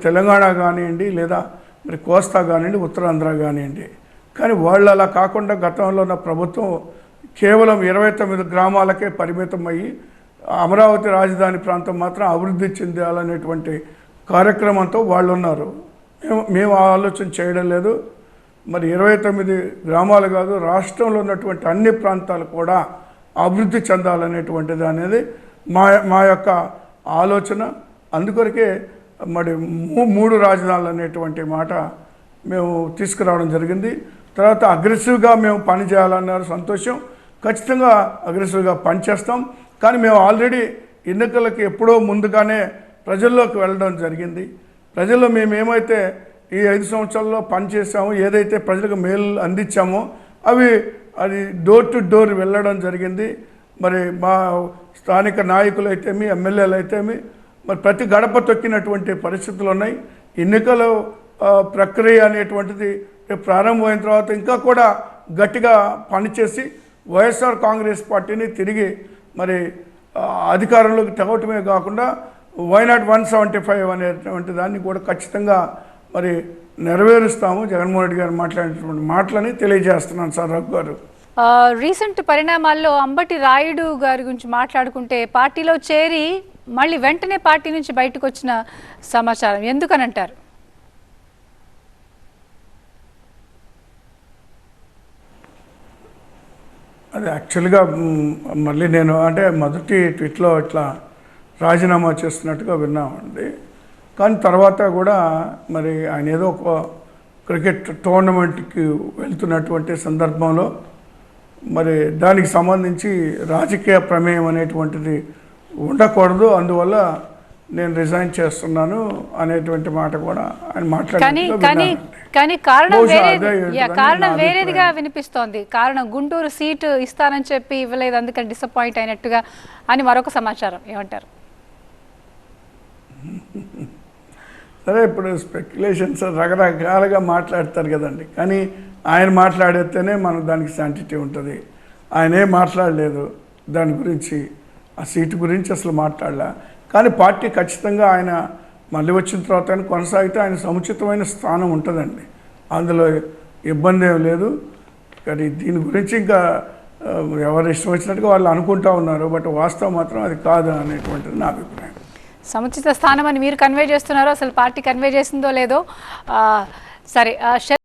తెలంగాణ కానివ్వండి, లేదా మరి కోస్తా కానివ్వండి, ఉత్తరాంధ్ర కానివ్వండి. కానీ వాళ్ళు అలా కాకుండా గతంలో ఉన్న ప్రభుత్వం కేవలం 29 గ్రామాలకే పరిమితం అయ్యి అమరావతి రాజధాని ప్రాంతం మాత్రం అభివృద్ధి చెందాలనేటువంటి కార్యక్రమంతో వాళ్ళు ఉన్నారు. మేము ఆలోచన చేయడం లేదు. మరి 29 గ్రామాలు కాదు, రాష్ట్రంలో ఉన్నటువంటి అన్ని ప్రాంతాలు కూడా అభివృద్ధి చెందాలనేటువంటిది అనేది మా యొక్క ఆలోచన. అందుకొరకే మరి 3 రాజధానులు అనేటువంటి మాట మేము తీసుకురావడం జరిగింది. తర్వాత అగ్రెసివ్గా మేము పని చేయాలన్నారు, సంతోషం. ఖచ్చితంగా అగ్రెసివ్గా పనిచేస్తాం. కానీ మేము ఆల్రెడీ ఎన్నికలకి ఎప్పుడో ముందుగానే ప్రజల్లోకి వెళ్ళడం జరిగింది. ప్రజల్లో మేము ఏమైతే ఈ 5 సంవత్సరాల్లో పనిచేసామో, ఏదైతే ప్రజలకు మేలు అందించామో అది డోర్ టు డోర్ వెళ్ళడం జరిగింది. మరి మా స్థానిక నాయకులు అయితేమి, ఎమ్మెల్యేలు అయితేమి మరి ప్రతి గడప తొక్కినటువంటి పరిస్థితులు ఉన్నాయి. ఎన్నికల ప్రక్రియ అనేటువంటిది ప్రారంభమైన తర్వాత ఇంకా కూడా గట్టిగా పనిచేసి వైఎస్ఆర్ కాంగ్రెస్ పార్టీని తిరిగి మరి అధికారంలోకి తేవటమే కాకుండా వైనాట్ 175 అనేటువంటి దాన్ని కూడా ఖచ్చితంగా మరి నెరవేరుస్తాము. జగన్మోహన్ రెడ్డి గారు మాట్లాడినటువంటి మాటలని తెలియజేస్తున్నాను సార్. రఘు గారు, రీసెంట్ పరిణామాల్లో అంబటి రాయుడు గారి గురించి మాట్లాడుకుంటే పార్టీలో చేరి మళ్ళీ వెంటనే పార్టీ నుంచి బయటకు వచ్చిన సమాచారం, ఎందుకనంటారు? అది యాక్చువల్గా మళ్ళీ నేను అంటే మొదటి ట్వీట్లో ఇట్లా రాజీనామా చేస్తున్నట్టుగా విన్నామండి. కానీ తర్వాత కూడా మరి ఆయన ఏదో ఒక క్రికెట్ టోర్నమెంట్కి వెళ్తున్నటువంటి సందర్భంలో మరి దానికి సంబంధించి రాజకీయ ప్రమేయం అనేటువంటిది ఉండకూడదు, అందువల్ల నేను రిజైన్ చేస్తున్నాను అనేటువంటి మాట కూడా ఆయన మాట్లాడారు. కానీ కారణం వేరేదిగా వినిపిస్తోంది. కారణం గుంటూరు సీటు ఇస్తానని చెప్పి ఇవ్వలేదు, అందుకని డిసప్పాయింట్ అయినట్టుగా అని మరొక సమాచారం. ఏమంటారు? సరే, ఇప్పుడు స్పెక్యులేషన్స్ రకరకాలుగా మాట్లాడతారు కదండి. కానీ ఆయన మాట్లాడితేనే మనకు దానికి శాంటిటీ ఉంటుంది. ఆయనే మాట్లాడలేదు దాని గురించి, ఆ సీటు గురించి అసలు మాట్లాడలే. కానీ పార్టీ ఖచ్చితంగా ఆయన మళ్ళీ వచ్చిన తర్వాత ఆయన కొనసాగితే ఆయన సముచితమైన స్థానం ఉంటుందండి, అందులో ఇబ్బంది ఏం లేదు. కానీ దీని గురించి ఇంకా ఎవరు ఇష్టం వచ్చినట్టుగా వాళ్ళు అనుకుంటూ ఉన్నారు. బట్ వాస్తవం మాత్రం అది కాదు అనేటువంటిది నా అభిప్రాయం. సముచిత స్థానం అని మీరు కన్వే చేస్తున్నారో, అసలు పార్టీ కన్వే చేసిందో లేదో సరే.